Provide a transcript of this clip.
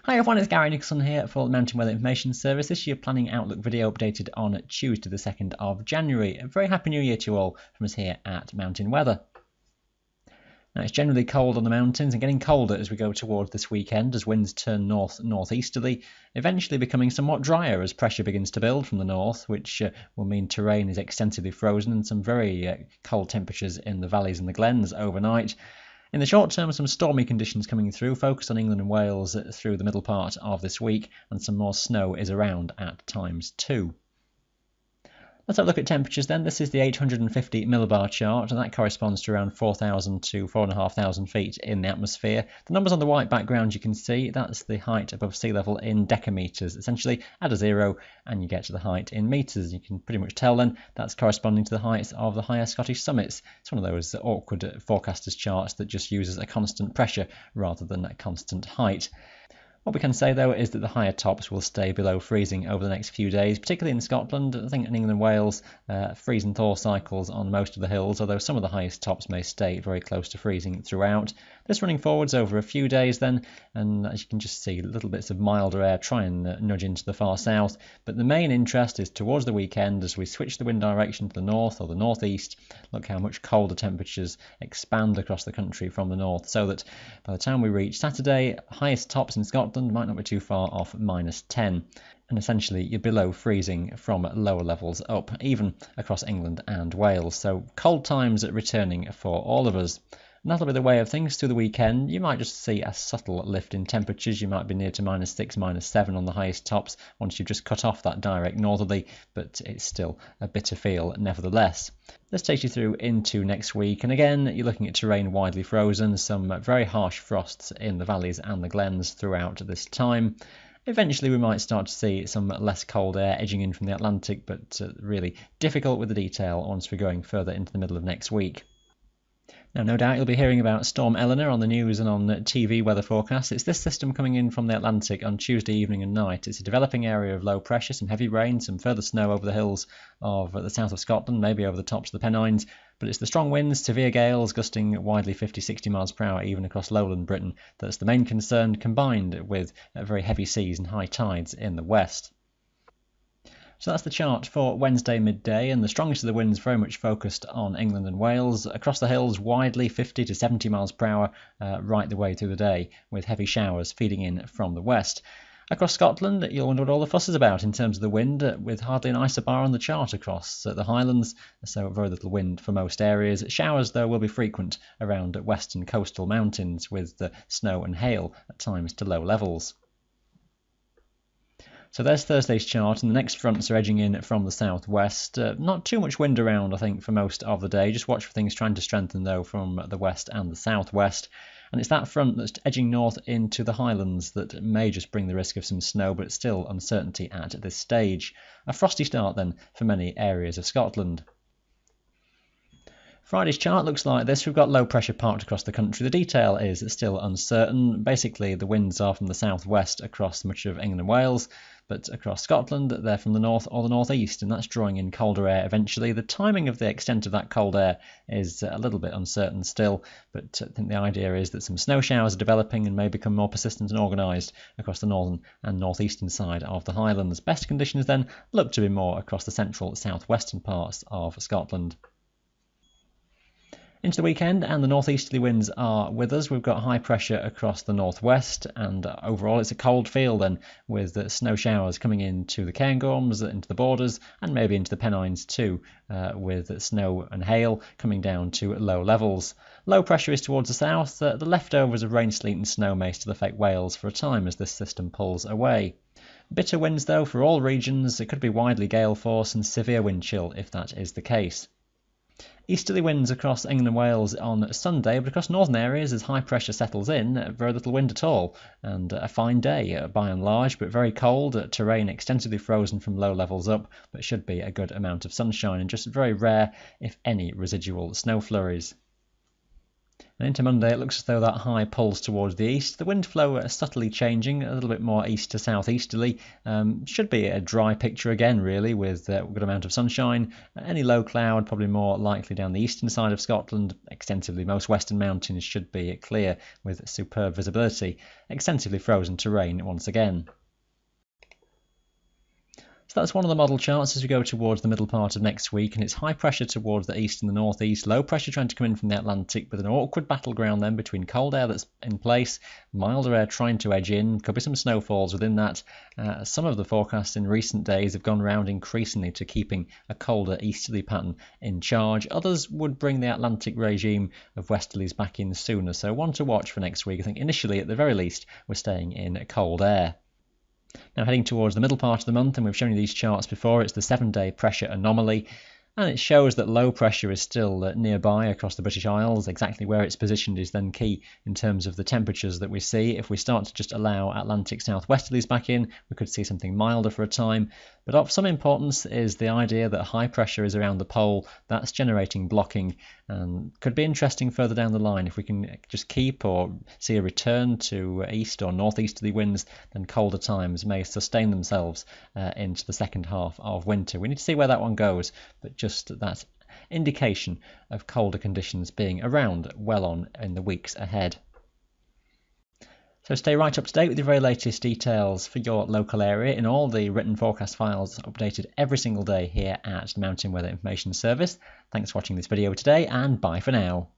Hi everyone, it's Gary Nicholson here for the Mountain Weather Information Service. This is your Planning Outlook video updated on Tuesday the 2nd of January. A very happy new year to you all from us here at Mountain Weather. Now it's generally cold on the mountains and getting colder as we go towards this weekend as winds turn north-northeasterly, eventually becoming somewhat drier as pressure begins to build from the north, which will mean terrain is extensively frozen and some very cold temperatures in the valleys and the glens overnight. In the short term, some stormy conditions coming through, focused on England and Wales through the middle part of this week, and some more snow is around at times too. Let's have a look at temperatures then. This is the 850 millibar chart, and that corresponds to around 4,000 to 4,500 feet in the atmosphere. The numbers on the white background you can see, that's the height above sea level in decameters. Essentially, add a zero and you get to the height in meters. You can pretty much tell then that's corresponding to the heights of the higher Scottish summits. It's one of those awkward forecasters charts that just uses a constant pressure rather than a constant height. What we can say though is that the higher tops will stay below freezing over the next few days, particularly in Scotland. I think in England and Wales, freeze and thaw cycles on most of the hills, although some of the highest tops may stay very close to freezing throughout. This running forwards over a few days then, and as you can just see, little bits of milder air try and nudge into the far south, but the main interest is towards the weekend as we switch the wind direction to the north or the northeast. Look how much colder temperatures expand across the country from the north, so that by the time we reach Saturday, highest tops in Scotland might not be too far off -10, and essentially you're below freezing from lower levels up, even across England and Wales. So cold times returning for all of us. And that'll be the way of things through the weekend. You might just see a subtle lift in temperatures. You might be near to -6, -7 on the highest tops once you've just cut off that direct northerly, but it's still a bitter feel nevertheless. This takes you through into next week, and again you're looking at terrain widely frozen, some very harsh frosts in the valleys and the glens throughout this time. Eventually we might start to see some less cold air edging in from the Atlantic, but really difficult with the detail once we're going further into the middle of next week. Now, no doubt you'll be hearing about Storm Eleanor on the news and on TV weather forecasts. It's this system coming in from the Atlantic on Tuesday evening and night. It's a developing area of low pressure, some heavy rain, some further snow over the hills of the south of Scotland, maybe over the tops of the Pennines. But it's the strong winds, severe gales, gusting widely 50-60 miles per hour even across lowland Britain, that's the main concern, combined with very heavy seas and high tides in the west. So that's the chart for Wednesday midday, and the strongest of the winds very much focused on England and Wales. Across the hills, widely 50 to 70 miles per hour right the way through the day, with heavy showers feeding in from the west. Across Scotland, you'll wonder what all the fuss is about in terms of the wind, with hardly an isobar on the chart across the Highlands, so very little wind for most areas. Showers, though, will be frequent around western coastal mountains, with the snow and hail at times to low levels. So there's Thursday's chart, and the next fronts are edging in from the southwest. Not too much wind around, I think, for most of the day. Just watch for things trying to strengthen, though, from the west and the southwest. And it's that front that's edging north into the Highlands that may just bring the risk of some snow, but still uncertainty at this stage. A frosty start, then, for many areas of Scotland. Friday's chart looks like this. We've got low pressure parked across the country. The detail is still uncertain. Basically, the winds are from the southwest across much of England and Wales, but across Scotland, they're from the north or the northeast, and that's drawing in colder air eventually. The timing of the extent of that cold air is a little bit uncertain still, but I think the idea is that some snow showers are developing and may become more persistent and organised across the northern and northeastern side of the Highlands. Best conditions then look to be more across the central southwestern parts of Scotland. Into the weekend, and the northeasterly winds are with us. We've got high pressure across the northwest, and overall it's a cold feel then, with snow showers coming into the Cairngorms, into the borders, and maybe into the Pennines too, with snow and hail coming down to low levels. Low pressure is towards the south. The leftovers of rain, sleet and snow may still affect Wales for a time as this system pulls away. Bitter winds though for all regions. It could be widely gale force and severe wind chill if that is the case. Easterly winds across England and Wales on Sunday, but across northern areas as high pressure settles in, very little wind at all, and a fine day by and large, but very cold, terrain extensively frozen from low levels up, but should be a good amount of sunshine and just very rare, if any, residual snow flurries. And into Monday, it looks as though that high pulls towards the east. The wind flow subtly changing, a little bit more east to southeasterly. Should be a dry picture again, really, with a good amount of sunshine. Any low cloud, probably more likely down the eastern side of Scotland. Extensively, most western mountains should be clear with superb visibility. Extensively frozen terrain once again. So that's one of the model charts as we go towards the middle part of next week, and it's high pressure towards the east and the northeast, low pressure trying to come in from the Atlantic, with an awkward battleground then between cold air that's in place, milder air trying to edge in. Could be some snowfalls within that. Some of the forecasts in recent days have gone round increasingly to keeping a colder easterly pattern in charge. Others would bring the Atlantic regime of westerlies back in sooner, so one to watch for next week. I think initially, at the very least, we're staying in cold air. Now heading towards the middle part of the month, and we've shown you these charts before, it's the 7-day pressure anomaly, and it shows that low pressure is still nearby across the British Isles. Exactly where it's positioned is then key in terms of the temperatures that we see. If we start to just allow Atlantic southwesterlies back in, we could see something milder for a time. But of some importance is the idea that high pressure is around the pole. That's generating blocking, and could be interesting further down the line. If we can just keep or see a return to east or northeasterly winds, then colder times may sustain themselves into the second half of winter. We need to see where that one goes, but just that indication of colder conditions being around well on in the weeks ahead. So stay right up to date with the very latest details for your local area in all the written forecast files updated every single day here at the Mountain Weather Information Service. Thanks for watching this video today, and bye for now.